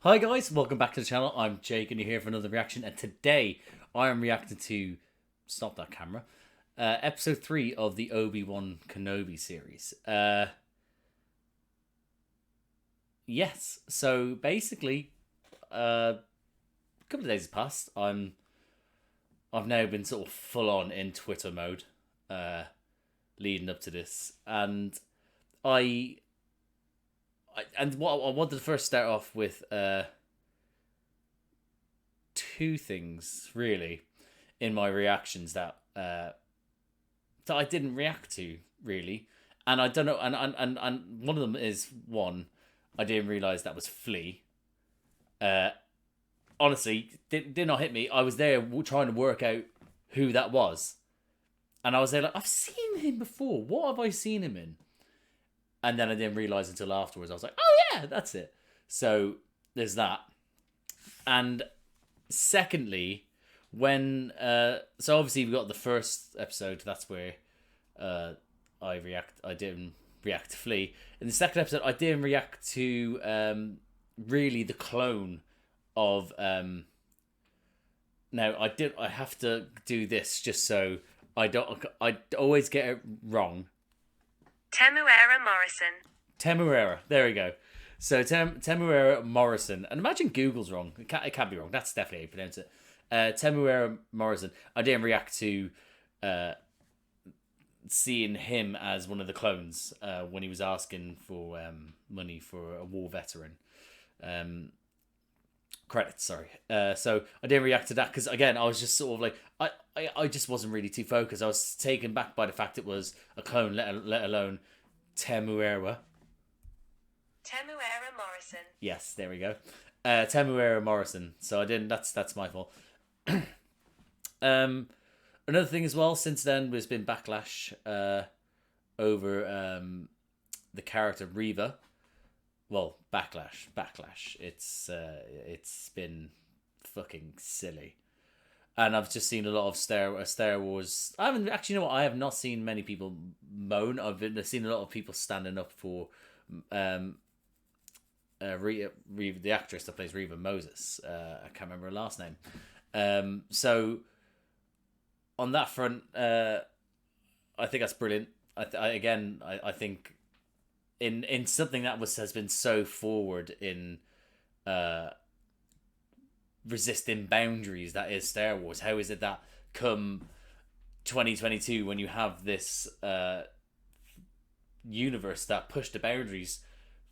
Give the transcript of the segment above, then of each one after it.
Hi guys, welcome back to the channel. I'm Jake and you're here for another reaction, and today I am reacting to, stop that camera, episode 3 of the Obi-Wan Kenobi series. Yes, so basically, a couple of days have passed. I've now been sort of full on in Twitter mode, leading up to this, and what I wanted to first start off with two things really in my reactions that I didn't react to really, and I don't know, and one of them is one I didn't realize that was Flea. Honestly, did not hit me. I was there trying to work out who that was, and I was there like, I've seen him before. What have I seen him in? And then I didn't realise until afterwards. I was like, oh yeah, that's it. So there's that. And secondly, when so obviously we got the first episode. That's where I didn't react to Flea. In the second episode, I didn't react to really the clone of. Now I have to do this just so I always get it wrong. Temuera Morrison. Temuera. There we go. So Temuera Morrison. And imagine Google's wrong. It can't be wrong. That's definitely how you pronounce it. Temuera Morrison. I didn't react to seeing him as one of the clones when he was asking for money for a war veteran. Credits, sorry. So I didn't react to that because, again, I was just sort of like, I just wasn't really too focused. I was taken back by the fact it was a clone, let alone Temuera. Temuera Morrison. Yes, there we go. Temuera Morrison. So I didn't. That's my fault. Another thing as well. Since then, there's been backlash over the character Reva. Well, backlash. It's been fucking silly. And I've just seen a lot of Star Wars. I haven't actually. You know what? I have not seen many people moan. I've seen a lot of people standing up for Reva, the actress that plays Reva Moses. I can't remember her last name. So on that front, I think that's brilliant. I think in something that has been so forward in resisting boundaries that is Star Wars. How is it that come 2022 when you have this universe that pushed the boundaries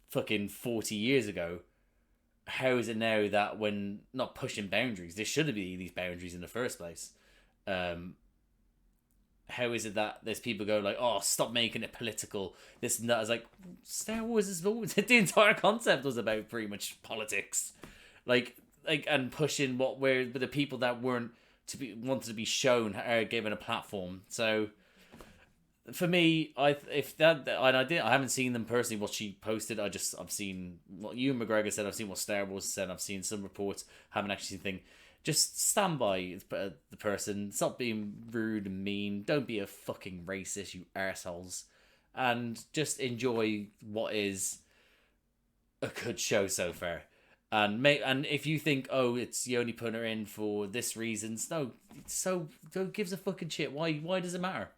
fucking 40 years ago, how is it now that when not pushing boundaries, there shouldn't be these boundaries in the first place? How is it that there's people go like, oh, stop making it political, this and that? It's like, Star Wars is the entire concept was about pretty much politics, like and pushing where the people that weren't wanted to be shown are given a platform. So for me, I haven't seen them personally what she posted. I've seen what Ewan McGregor said. I've seen what Star Wars said. I've seen some reports. Haven't actually seen anything. Just stand by the person. Stop being rude and mean. Don't be a fucking racist, you arseholes. And just enjoy what is a good show so far. And if you think, oh, it's you only put her in for this reasons, no, so who gives a fucking shit? Why does it matter?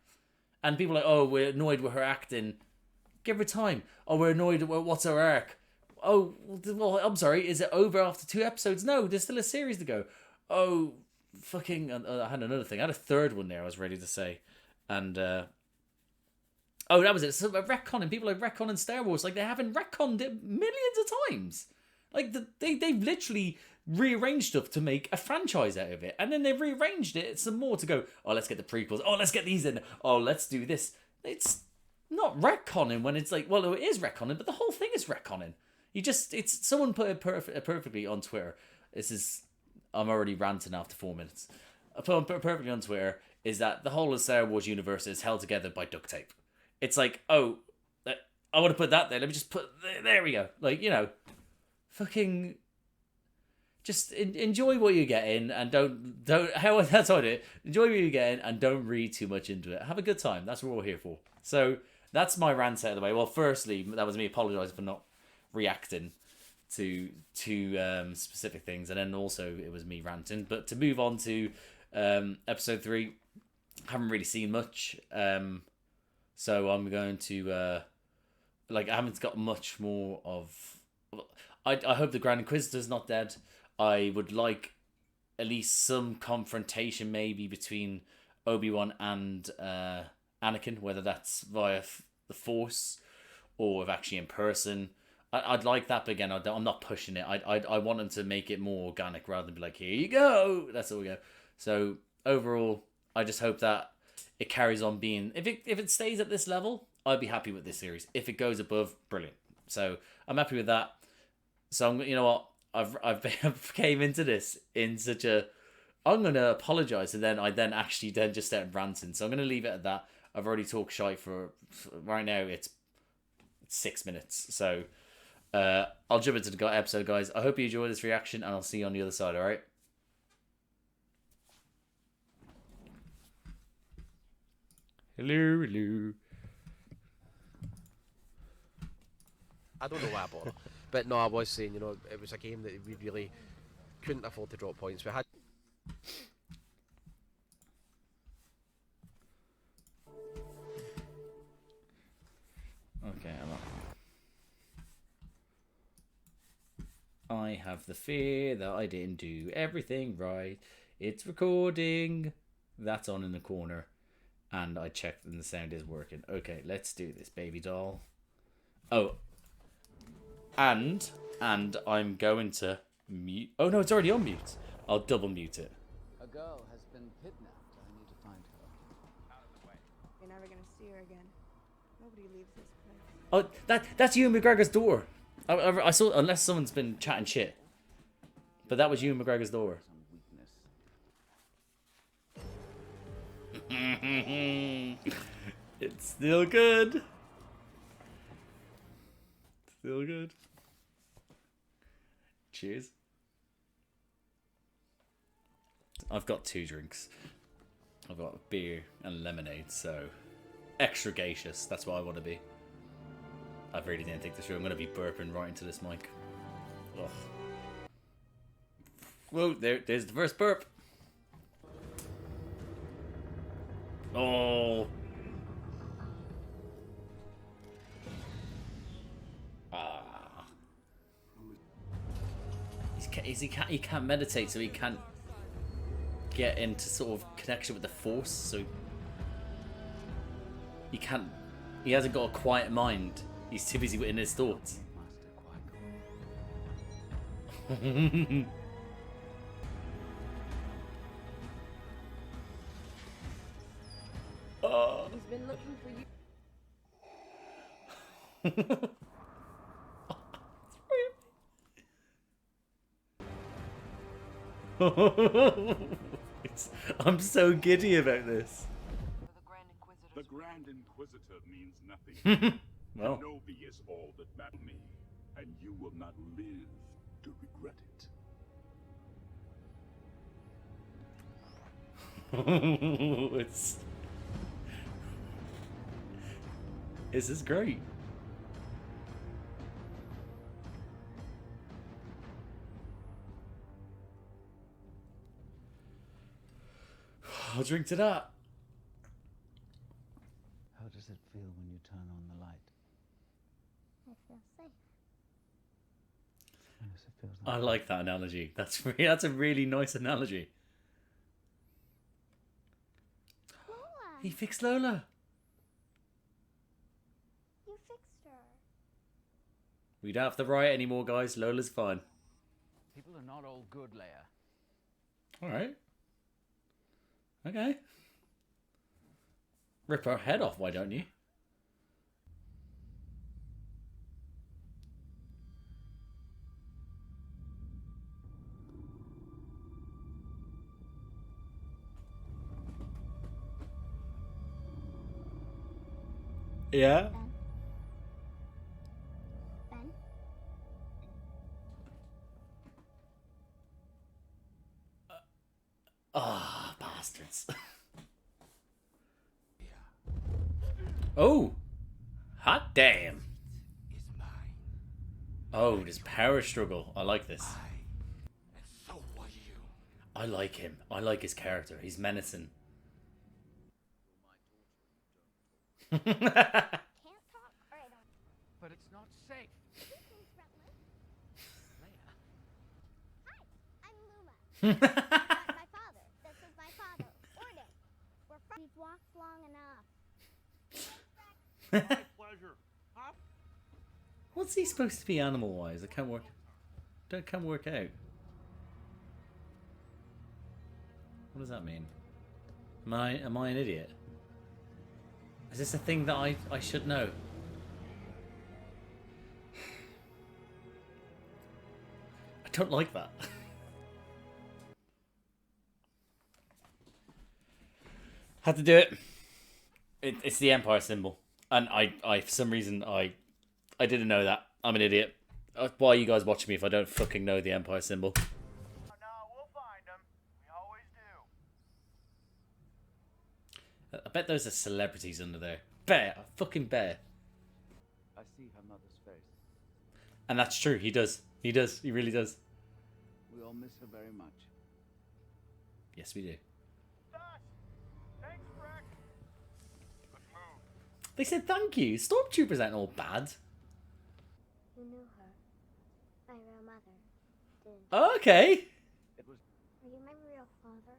And people are like, oh, we're annoyed with her acting. Give her time. Oh, we're annoyed with what's her arc. Oh, well, I'm sorry, is it over after 2 episodes? No, there's still a series to go. Oh, fucking, I had another thing. I had a third one there I was ready to say. And, oh, that was it. So retconning. People are retconning Star Wars. Like, they haven't retconned it millions of times. Like, they've literally rearranged stuff to make a franchise out of it. And then they've rearranged it some more to go, oh, let's get the prequels. Oh, let's get these in. Oh, let's do this. It's not retconning when it's like, well, it is retconning, but the whole thing is retconning. Someone put it perfectly on Twitter. I'm already ranting after 4 minutes. I put it perfectly on Twitter, is that the whole of Star Wars universe is held together by duct tape. It's like, oh, I want to put that there. Let me just put, there we go. Like, you know, fucking just enjoy what you're getting and that's what I do. Enjoy what you're getting and don't read too much into it. Have a good time. That's what we're here for. So that's my rant out of the way. Well, firstly, that was me apologising for not reacting specific things, and then also it was me ranting. But to move on to episode 3, I haven't really seen much, so I'm going to I haven't got much more of. I hope the Grand Inquisitor's not dead. I would like at least some confrontation, maybe between Obi-Wan and Anakin, whether that's via the Force or if actually in person. I'd like that, but again, I'm not pushing it. I want them to make it more organic rather than be like, here you go, that's all we go. So overall, I just hope that it carries on being. If it stays at this level, I'd be happy with this series. If it goes above, brilliant. So I'm happy with that. So you know what, I've came into this in such a. I'm gonna apologize, and then I actually just started ranting. So I'm gonna leave it at that. I've already talked shite for right now. It's 6 minutes. So I'll jump into the episode, guys. I hope you enjoyed this reaction, and I'll see you on the other side. All right. Hello. I don't know why I bought, but no, I was saying, it was a game that we really couldn't afford to drop points. We had. Okay, I have the fear that I didn't do everything right. It's recording. That's on in the corner. And I checked and the sound is working. Okay, let's do this, baby doll. Oh. And I'm going to mute. Oh, no, it's already on mute. I'll double mute it. A girl has been kidnapped. I need to find her. Out of the way. You're never gonna see her again. Nobody leaves this place. Oh, that's Ewan McGregor's door. I saw, unless someone's been chatting shit. But that was Ewan McGregor's door. It's still good. Still good. Cheers. I've got 2 drinks. I've got beer and lemonade, so extra gaseous. That's what I want to be. I really didn't think this through. I'm going to be burping right into this mic. Ugh. Whoa, there's the first burp. Oh. He can't meditate, so he can't get into sort of connection with the Force, so he hasn't got a quiet mind. He's too busy in his thoughts. Oh. He's been looking for you. I'm so giddy about this. The Grand Inquisitor means nothing. Well. Kenobi is all that matters to me, and you will not live to regret it. This is great. I'll drink to that. How does it feel when you turn on the light? I feel safe. Yes, it feels like I like that analogy. That's a really nice analogy. Lola, He fixed Lola. you fixed her. We don't have to riot anymore, guys. Lola's fine. People are not all good, Leia. All right. Okay. Rip her head off, why don't you? Yeah? Ben? Ah, bastards. Oh! Hot damn. Is mine. Oh, this power struggle. I like this. And so are you. I like him. I like his character. He's menacing. Can't talk? Alright, But it's not safe. greetings, Frontless. Leia. Hi, I'm Luma. Not my father. This is my father. Orden. We're from. We've walked long enough. My pleasure. Huh? What's he supposed to be animal-wise? I can't work out. What does that mean? Am I an idiot? Is this a thing that I should know? I don't like that. Had to do it. It's the Empire symbol. And I for some reason, I didn't know that. I'm an idiot. Why are you guys watching me if I don't fucking know the Empire symbol? No, we'll find them. We always do. I bet those are celebrities under there. Bear. A fucking bear. I see her mother's face. And that's true. He does. He does. He really does. We all miss her very much. Yes, we do. Thanks, Freck. Let's move. They said thank you. Stormtroopers ain't all bad. You knew her. My real mother. Didn't you? Okay. It was Are you my real father?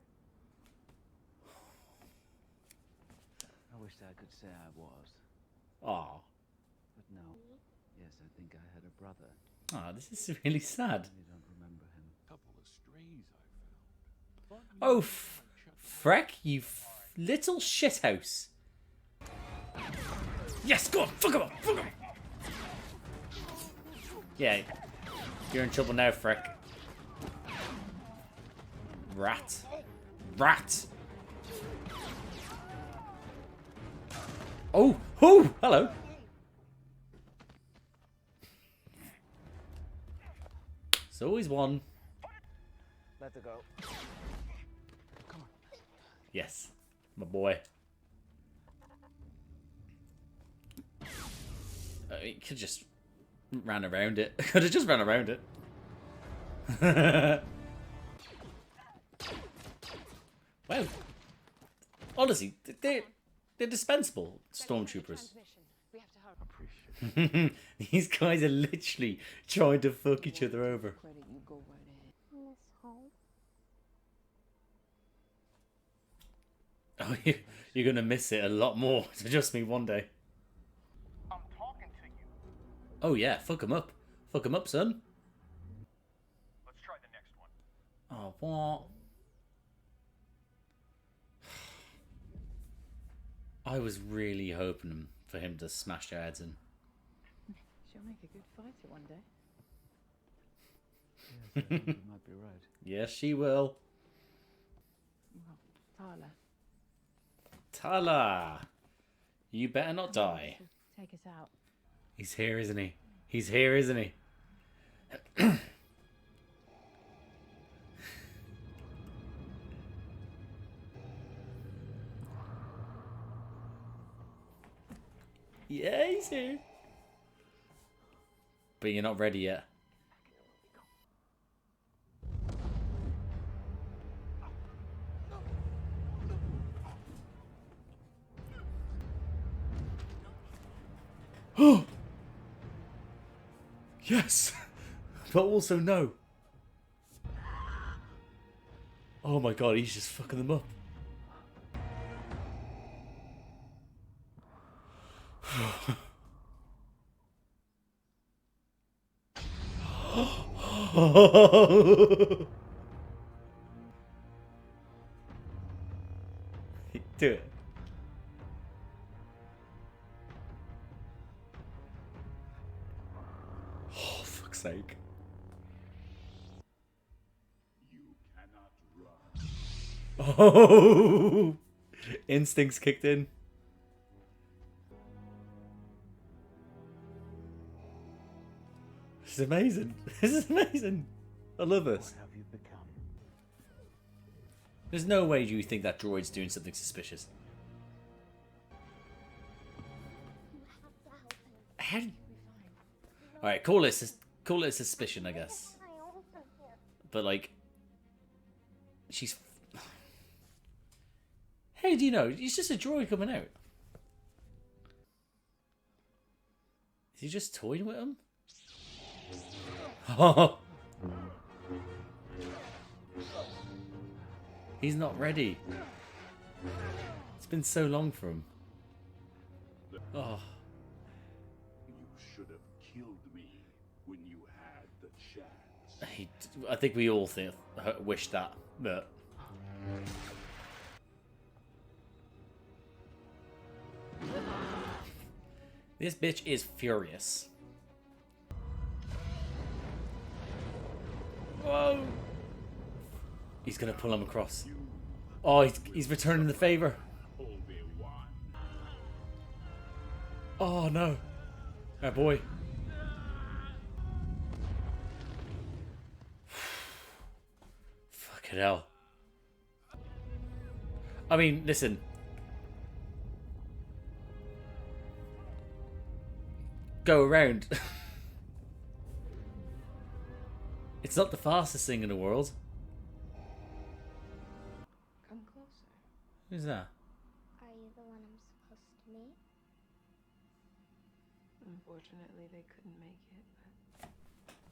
I wish I could say I was. Aw. But no. Yes, I think I had a brother. Aw, this is really sad. I don't remember him. Couple of strays I found. Oh, Freck, you little shithouse. Yes, go on. Fuck him up. Fuck him up. Yeah. You're in trouble now, Freck. Rat. Rat. Oh, oh, hello. It's always one. Let her go. Yes, my boy. He could just ran around it. Could have just ran around it. Wow. Honestly, they're dispensable stormtroopers. Appreciate These guys are literally trying to fuck each other over. Miss home? Oh, you're gonna miss it a lot more. So just me one day. I'm talking to you. Oh yeah, fuck 'em up. Fuck 'em up, son. Let's try the next one. Oh, what? I was really hoping for him to smash their heads in. She'll make a good fighter one day. Yes, I think you might be right. Yes, she will. Well, Tala, Tala! You better not die. take us out. He's here, isn't he? He's here, isn't he? Yeah, he's here. But you're not ready yet. Oh! Yes! But also no. Oh my god, he's just fucking them up. Do it. Oh, fuck's sake. You cannot run. Oh! Instincts kicked in. This is amazing. This is amazing. I love this. What have you become? There's no way you think that droid's doing something suspicious. You have to help him. Alright, call this. call it a suspicion, I guess. But like, she's. How do you know? He's just a droid coming out. Is he just toying with him? Oh. He's not ready. It's been so long for him. Oh. You should have killed me when you had the chance. I think we all wish that, but. This bitch is furious. Whoa! He's gonna pull him across. Oh, he's returning the favor. Obi-Wan. Oh no. Oh boy. Fucking hell. I mean, listen. Go around. It's not the fastest thing in the world. Come closer. Who's that? Are you the one I'm supposed to meet? Unfortunately, they couldn't make it,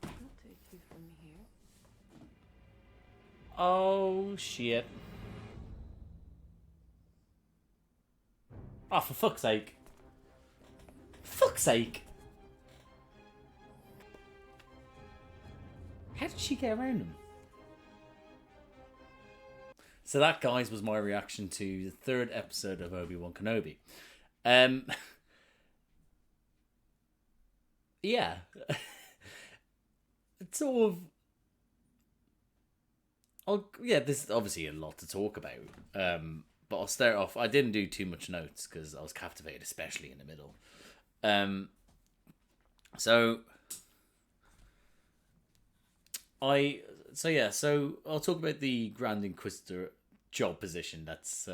but I'll take you from here. Oh shit. Oh, for fuck's sake. Fuck's sake. How did she get around him? So that, guys, was my reaction to the third episode of Obi-Wan Kenobi. Yeah. It's sort of... yeah, this is obviously a lot to talk about. But I'll start off... I didn't do too much notes because I was captivated, especially in the middle. So I'll talk about the Grand Inquisitor job position. That's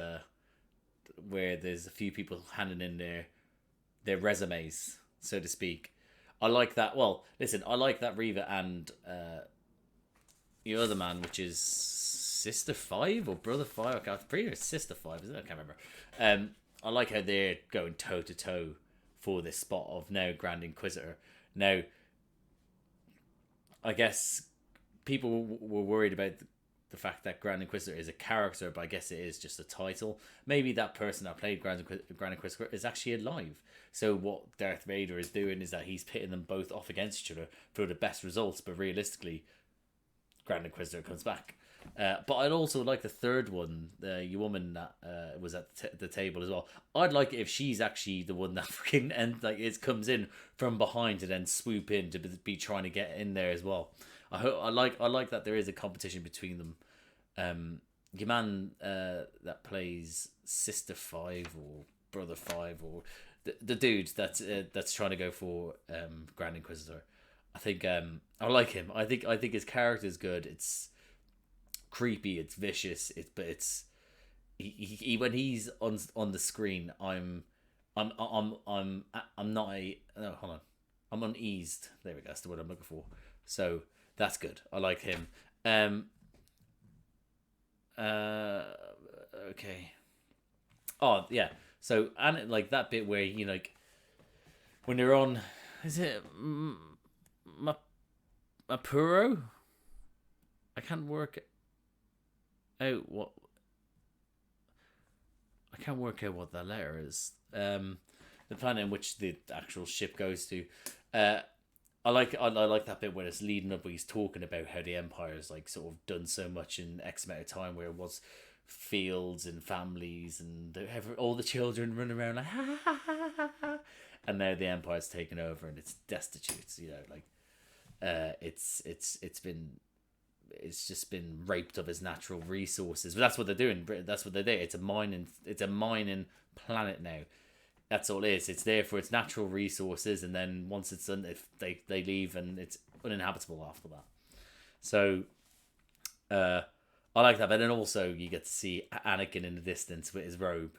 where there's a few people handing in their resumes, so to speak. I like that. Well, listen, I like that Reva and the other man, which is Sister 5 or Brother 5. I can't, pretty sure it's Sister 5, isn't it? I can't remember. I like how they're going toe to toe for this spot of now Grand Inquisitor. Now, I guess people were worried about the fact that Grand Inquisitor is a character, but I guess it is just a title. Maybe that person that played Grand Inquisitor is actually alive. So what Darth Vader is doing is that he's pitting them both off against each other for the best results, but realistically, Grand Inquisitor comes back. But I'd also like the third one, the woman that was at the table as well. I'd like it if she's actually the one that freaking it comes in from behind to then swoop in to be trying to get in there as well. I like that there is a competition between them. Your man that plays Sister 5 or Brother 5 or the dude that's trying to go for Grand Inquisitor. I think I like him. I think his character is good. It's creepy. It's vicious. But he when he's on the screen, I'm not a no, hold on. I'm uneased. There we go. That's the word I'm looking for. So that's good. I like him. Okay. Oh yeah. So and like that bit where when they're on, is it Mapuro? I can't work out what. I can't work out what that letter is. The planet in which the actual ship goes to. I like that bit where it's leading up where he's talking about how the Empire's sort of done so much in X amount of time, where it was fields and families and all the children running around like ha ha ha ha ha, and now the Empire's taken over and it's destitute. It's just been raped of its natural resources. But that's what they're doing. That's what they're doing. It's a mining planet now. That's all it is. It's there for its natural resources, and then once it's done, if they leave and it's uninhabitable after that. So, I like that. But then also you get to see Anakin in the distance with his robe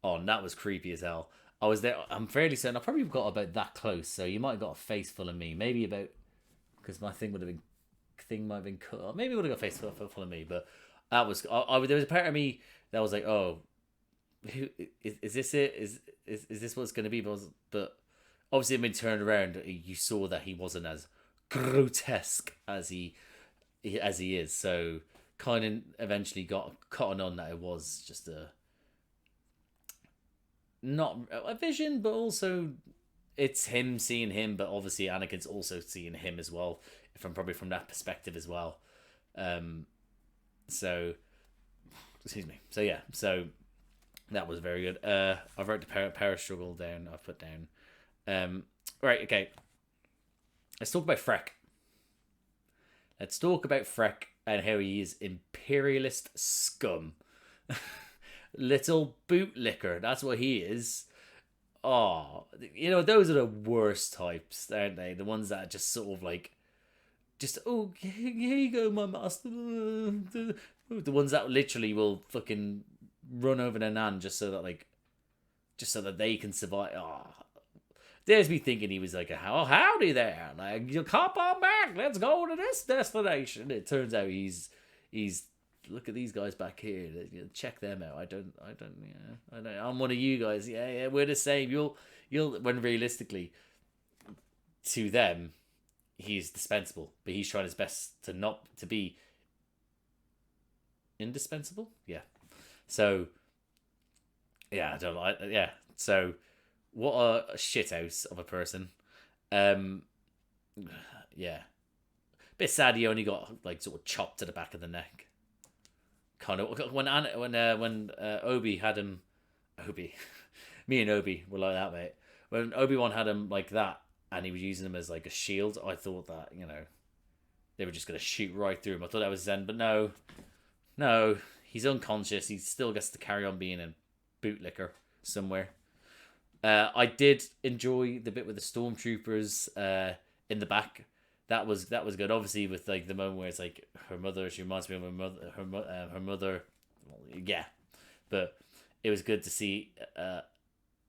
on. That was creepy as hell. I was there. I'm fairly certain I probably got about that close. So you might have got a face full of me. Maybe about because my thing might have been cut. Or maybe it would have got face full of me, but that was there was a part of me that was like, oh, is this it? Is this what it's going to be? But obviously when he turned around, you saw that he wasn't as grotesque as he is. So kind of eventually got caught on that it was just not a vision, but also it's him seeing him, but obviously Anakin's also seeing him as well, probably from that perspective as well. So excuse me. So yeah, so that was very good. I wrote the power struggle down. I've put down. Right, okay. Let's talk about Freck. Let's talk about Freck and how he is imperialist scum. Little bootlicker. That's what he is. Oh, you know, those are the worst types, aren't they? The ones that are just sort of like, oh, here you go, my master. The ones that literally will fucking run over their nan just so that they can survive. Oh, there's me thinking he was like, howdy there, like, you come on back, let's go to this destination. It turns out he's look at these guys back here, check them out. I don't, I'm one of you guys. Yeah, we're the same. You'll when realistically to them he's dispensable, but he's trying his best to not to be indispensable. Yeah. So yeah, I don't like. Yeah. So what a shithouse of a person. Yeah. Bit sad he only got like sort of chopped to the back of the neck. Kind of when Obi had him, me and Obi were like that, mate. When Obi-Wan had him like that, and he was using him as like a shield, I thought that, you know, they were just gonna shoot right through him. I thought that was Zen, but no, he's unconscious. He still gets to carry on being a bootlicker somewhere. I did enjoy the bit with the stormtroopers in the back. That was good. Obviously, with like the moment where it's like her mother. She reminds me of her mother. Well, yeah, but it was good to see.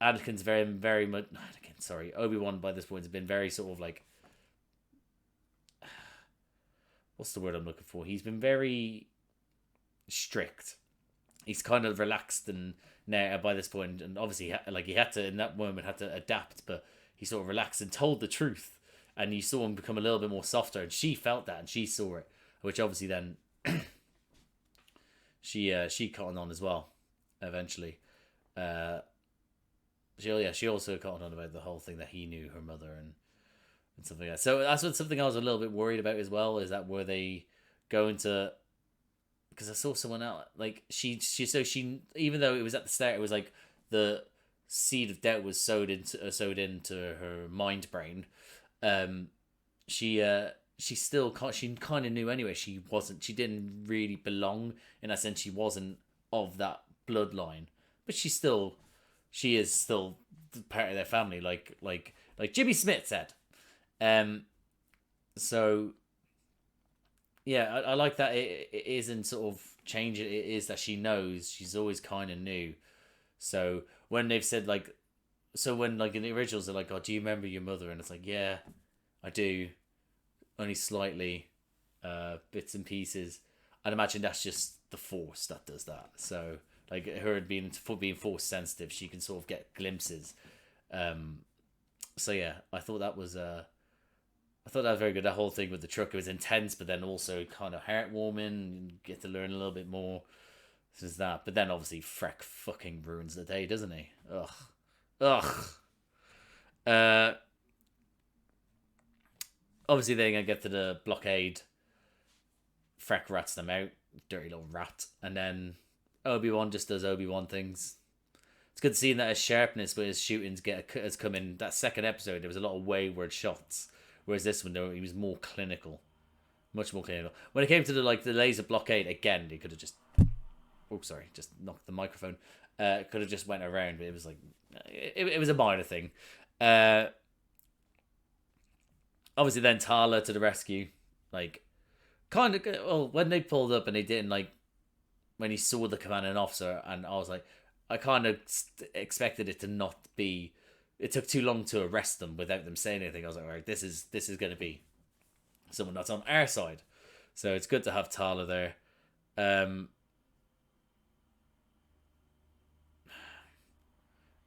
Anakin's very much. Sorry, Obi-Wan by this point has been very sort of like. What's the word I'm looking for? He's been very strict. He's kind of relaxed and now by this point, and obviously he had to in that moment had to adapt, but he sort of relaxed and told the truth. And you saw him become a little bit more softer, and she felt that, and she saw it, which obviously then she caught on as well, eventually. She also caught on about the whole thing that he knew her mother and something like that. So that's something I was a little bit worried about as well. Is that were they going to? Because I saw someone else like she even though it was at the start, it was like the seed of doubt was sowed into her mind brain. She kind of knew anyway she didn't really belong in that sense. She wasn't of that bloodline, but she is still part of their family, like Jimmy Smith said. So yeah, I like that it isn't sort of changing. It is that she knows, she's always kind of knew. So when they've said like, so when like in the originals they're like, oh, do you remember your mother? And it's like, yeah, I do, only slightly, bits and pieces. I'd imagine that's just the Force that does that. So like her being Force sensitive, she can sort of get glimpses. So yeah, I thought that was very good. That whole thing with the truck, it was intense, but then also kind of heartwarming. And get to learn a little bit more since that. But then obviously Freck fucking ruins the day, doesn't he? Ugh. Obviously they're gonna get to the blockade. Freck rats them out, dirty little rat, and then Obi-Wan just does Obi-Wan things. It's good seeing that his sharpness with his shootings has come in. That second episode, there was a lot of wayward shots, whereas this one, he was more clinical, much more clinical. When it came to the laser blockade, again, they could have just, just knocked the microphone. Could have just went around, but it was like, it was a minor thing. Obviously, then Tala to the rescue, like, kind of. Well, when they pulled up and they didn't when he saw the commanding officer, and I was like, I kind of expected it to not be. It took too long to arrest them without them saying anything. I was like, all right, this is going to be someone that's on our side. So it's good to have Tala there.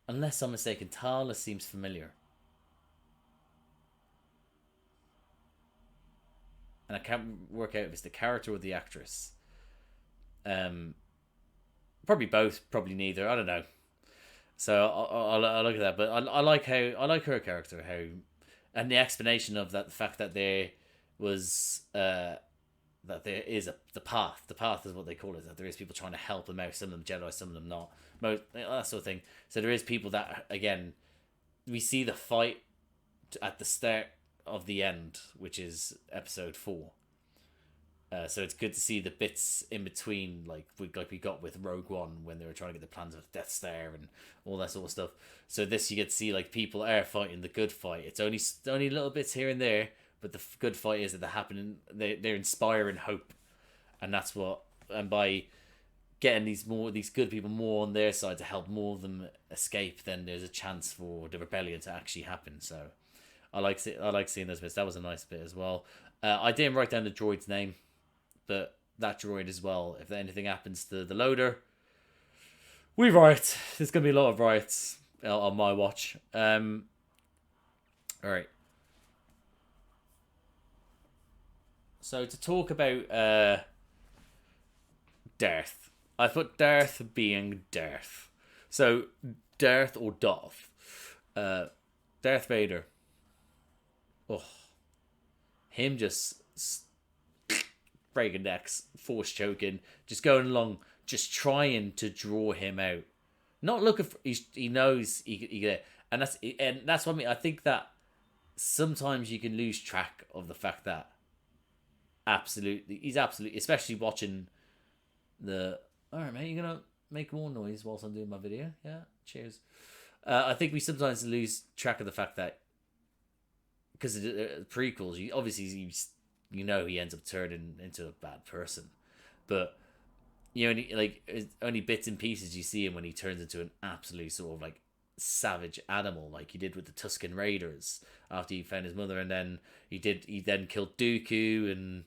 Unless I'm mistaken, Tala seems familiar. And I can't work out if it's the character or the actress. Probably both, probably neither. I don't know. So I'll look at that. But I like her character, and the explanation of that, the fact that there was that there is the path. The path is what they call it. That there is people trying to help them out. Some of them Jedi, some of them not. That sort of thing. So there is people that, again, we see the fight at the start of the end, which is episode 4. So it's good to see the bits in between, like we got with Rogue One when they were trying to get the plans of Death Star and all that sort of stuff. So this, you get to see like people are fighting the good fight. It's only little bits here and there, but the good fight is that they're happening. They're inspiring hope, and that's what. And by getting these good people more on their side to help more of them escape, then there's a chance for the rebellion to actually happen. So I like seeing those bits. That was a nice bit as well. I didn't write down the droid's name, but that droid as well. If anything happens to the loader, we riot. There's gonna be a lot of riots on my watch. All right. So to talk about Darth, I put Darth being Darth. So Darth or Darth, Darth Vader. Oh, him just breaking necks, force choking, just going along, just trying to draw him out. Not looking for. He knows he and that's what I mean. I think that sometimes you can lose track of the fact that he's absolutely, especially watching the. All right, mate, you're gonna make more noise whilst I'm doing my video. Yeah, cheers. I think we sometimes lose track of the fact that because of the prequels, he ends up turning into a bad person, but only bits and pieces you see him when he turns into an absolute sort of like savage animal, like he did with the Tusken Raiders after he found his mother, and then he then killed Dooku, and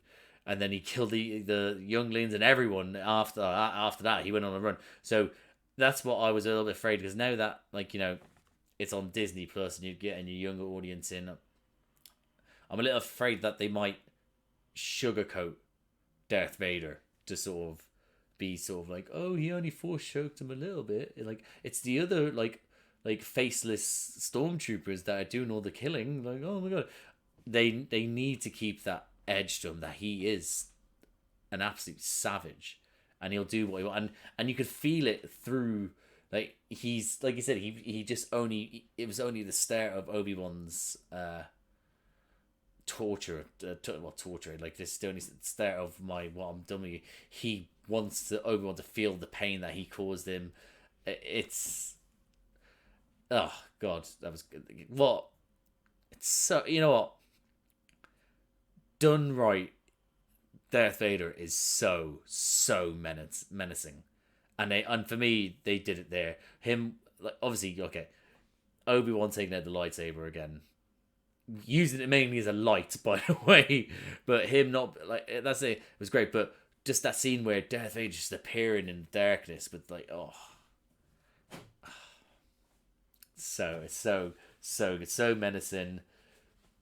then he killed the younglings and everyone after that. He went on a run. So that's what I was a little bit afraid, because now that it's on Disney Plus and you're getting your younger audience in, I'm a little afraid that they might sugarcoat Darth Vader to sort of be sort of like, oh, he only force choked him a little bit. Like, it's the other like faceless stormtroopers that are doing all the killing. Like, oh my god, they need to keep that edge to him, that he is an absolute savage and he'll do what he wants, and you could feel it through, like, he's, like you said, it was only the start of Obi-Wan's torture, like, this is the only start of what I'm done with you. He wants Obi-Wan to feel the pain that he caused him. It's, oh god, that was good. What, it's so, you know what, done right, Darth Vader is so menacing, and for me, they did it there. Him, like, obviously, okay, Obi-Wan taking out the lightsaber again, using it mainly as a light, by the way, but him not, like, that's it was great. But just that scene where Darth Vader just appearing in the darkness with, like, oh, it's so good, so menacing,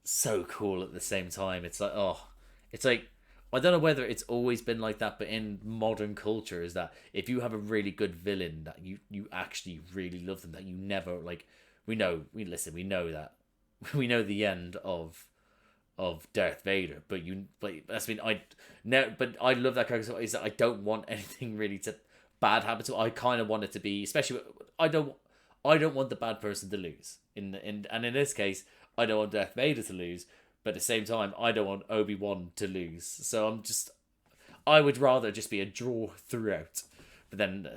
so cool at the same time. It's like, oh, it's like, I don't know whether it's always been like that, but in modern culture, is that if you have a really good villain that you actually really love them, that you never, like, we know that we know the end of Darth Vader, but that's been, I love that character, is that I don't want anything really to bad happen to. I kind of want it to be, especially, I don't want the bad person to lose and in this case, I don't want Darth Vader to lose, but at the same time, I don't want Obi-Wan to lose. So I would rather just be a draw throughout. But then,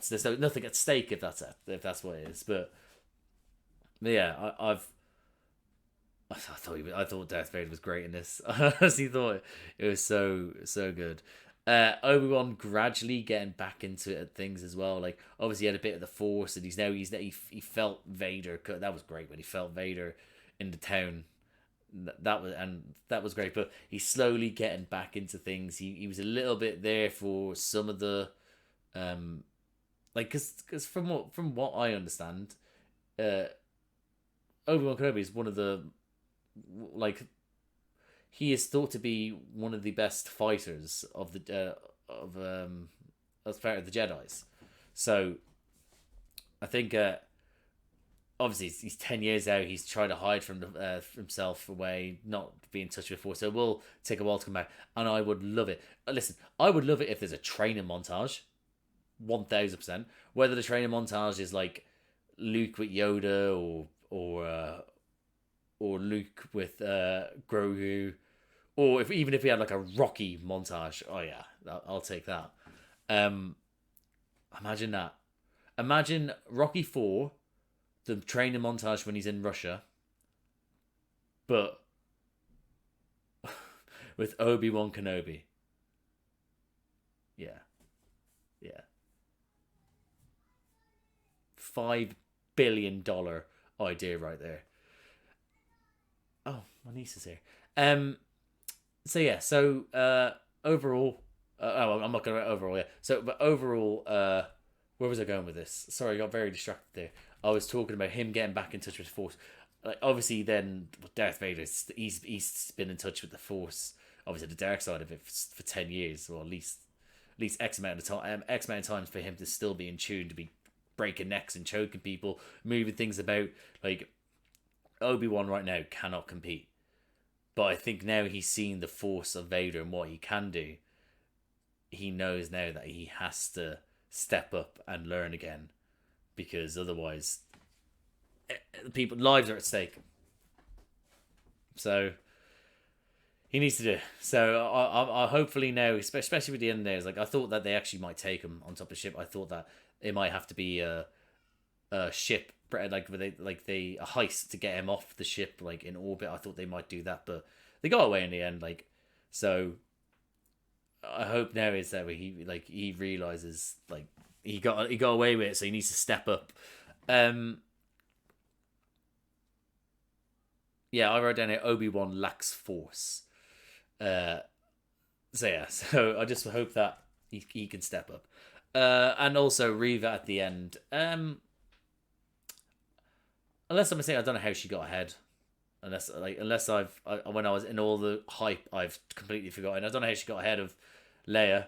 there's nothing at stake if that's what it is. But yeah, I thought Darth Vader was great in this. I honestly thought it was so good. Obi-Wan gradually getting back into things as well. Like, obviously he had a bit of the Force, and he felt Vader. That was great when he felt Vader in the town. that was great. But he's slowly getting back into things. He was a little bit there for some of the, because from what I understand, Obi-Wan Kenobi is one of the, like, he is thought to be one of the best fighters of the as part of the Jedi's. So I think obviously he's 10 years out. He's trying to hide from himself away, not be in touch with Force. So it will take a while to come back, and I would love it. Listen, I would love it if there's a training montage, 1000%. Whether the training montage is like Luke with Yoda or Luke with Grogu, or even if we had like a Rocky montage. Oh yeah, I'll take that. Imagine that. Imagine Rocky 4, the training montage when he's in Russia, but with Obi-Wan Kenobi. Yeah. $5 billion idea right there. Oh, my niece is here. So overall, I'm not going to overall. Yeah. So, but overall, where was I going with this? Sorry, I got very distracted there. I was talking about him getting back in touch with the Force. Like, obviously, then Darth Vader, he's been in touch with the Force, obviously the dark side of it, for 10 years, or at least X amount of times for him to still be in tune, to be breaking necks and choking people, moving things about. Like, Obi-Wan right now cannot compete. But I think now he's seen the Force of Vader and what he can do, he knows now that he has to step up and learn again, because otherwise people's lives are at stake. So he needs to do it. So I hopefully now, especially with the end there, is like, I thought that they actually might take him on top of the ship. I thought that it might have to be a ship, like a heist to get him off the ship, like in orbit. I thought they might do that, but they got away in the end. Like, so I hope now is that he realizes, like, he got away with it, so he needs to step up. Yeah, I wrote down here, Obi-Wan lacks force. So I just hope that he can step up. And also Reva at the end. Unless I'm mistaken, I don't know how she got ahead. Unless when I was in all the hype, I've completely forgotten. I don't know how she got ahead of Leia.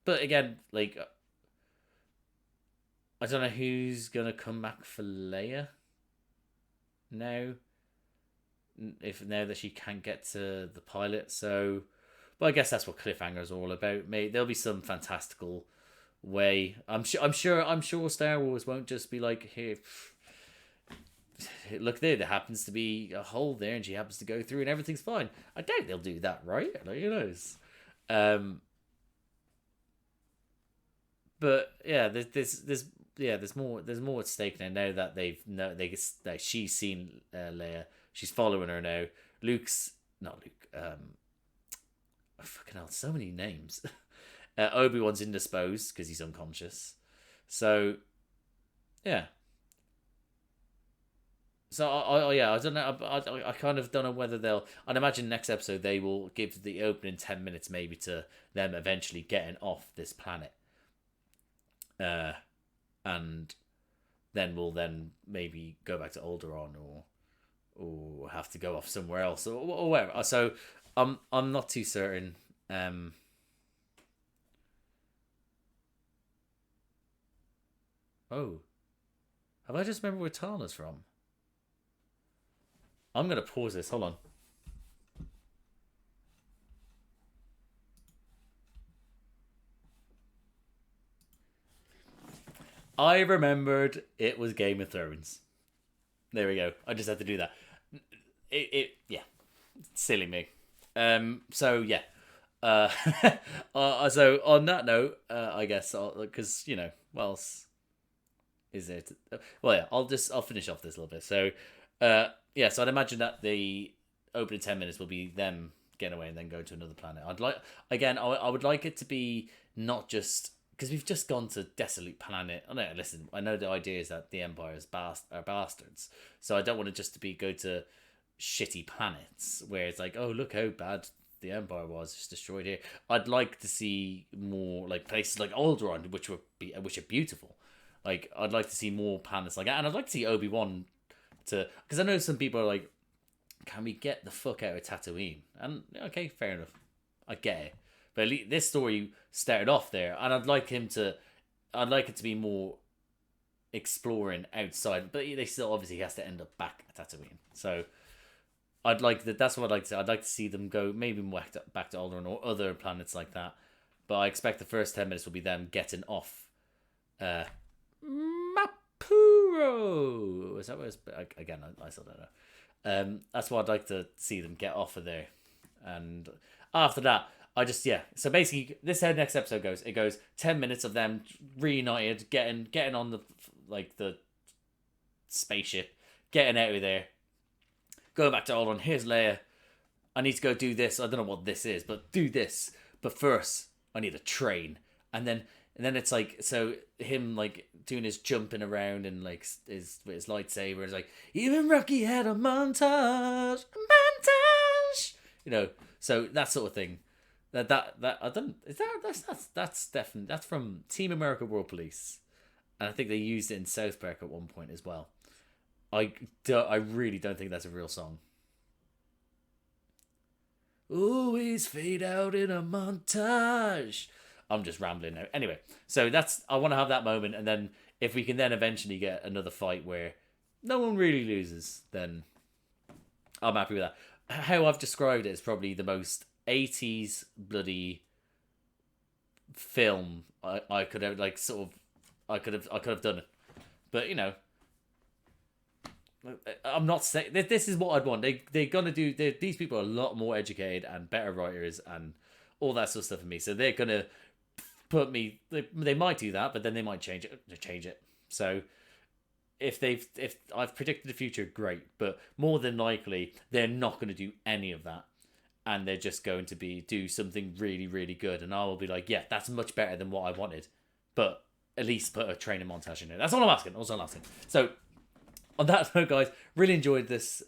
But again, like, I don't know who's gonna come back for Leia now. Now that she can't get to the pilot, so. But I guess that's what cliffhangers are all about. Maybe there'll be some fantastical way. I'm sure Star Wars won't just be like, here, look there happens to be a hole there, and she happens to go through, and everything's fine. I doubt they'll do that, right? Like, who knows? But yeah, there's more at stake now that she's seen Leia. She's following her now. Fucking hell, so many names. Obi-Wan's indisposed because he's unconscious. So, yeah. So I don't know. I kind of don't know whether they'll. I'd imagine next episode they will give the opening 10 minutes maybe to them eventually getting off this planet. And then we'll maybe go back to Alderaan or have to go off somewhere else or whatever. So I'm not too certain. Oh, have I just remembered where Tana's from? I'm gonna pause this. Hold on. I remembered it was Game of Thrones. There we go. I just had to do that. Yeah, silly me. So yeah. So on that note, I guess because what else is it? Well, yeah, I'll finish off this a little bit. So, yeah. So I'd imagine that the opening 10 minutes will be them getting away and then going to another planet. I would like it to be not just because we've just gone to desolate planet. Oh no, listen, I know the idea is that the Empire is are bastards, so I don't want it just to be go to shitty planets where it's like, oh look how bad the Empire was, just destroyed here. I'd like to see more like places like Alderaan, which are beautiful. Like I'd like to see more planets like that, and I'd like to see Obi-Wan because I know some people are like, can we get the fuck out of Tatooine? And okay, fair enough, I get it. But at least this story started off there, and I'd like it to be more exploring outside. But they still obviously has to end up back at Tatooine. So I'd like that. That's what I'd like to see. I'd like to see them go maybe back to Alderaan or other planets like that. But I expect the first 10 minutes will be them getting off. Mapuro. Is that what it's again? I still don't know. That's what I'd like to see them get off of there, and after that. So basically, this is how the next episode goes. It goes 10 minutes of them reunited, getting on the spaceship, getting out of there, going back to Alderaan. Here's Leia. I need to go do this. I don't know what this is, but do this. But first, I need a train. And then it's like, so him like doing his jumping around and like with his lightsaber. It's like, even Rocky had a montage. You know, so that sort of thing. That's definitely that's from Team America World Police, and I think they used it in South Park at one point as well. I really don't think that's a real song. Always fade out in a montage. I'm just rambling now. Anyway, so I want to have that moment, and then if we can then eventually get another fight where no one really loses, then I'm happy with that. How I've described it is probably the most 80s bloody film I could have I could have done it, but you know, I'm not saying this is what I'd want. They're gonna do. These people are a lot more educated and better writers and all that sort of stuff for me. So they're gonna put me. They might do that, but then they might change it. So if I've predicted the future, great. But more than likely, they're not going to do any of that, and they're just going to do something really, really good. And I will be like, yeah, that's much better than what I wanted. But at least put a training montage in there. That's all I'm asking. So on that note, guys, really enjoyed this.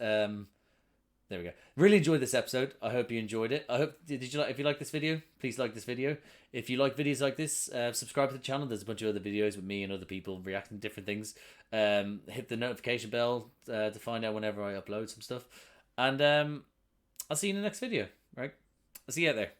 There we go. Really enjoyed this episode. I hope you enjoyed it. If you like this video, please like this video. If you like videos like this, subscribe to the channel. There's a bunch of other videos with me and other people reacting to different things. Hit the notification bell to find out whenever I upload some stuff. And I'll see you in the next video. Right? I'll see you out there.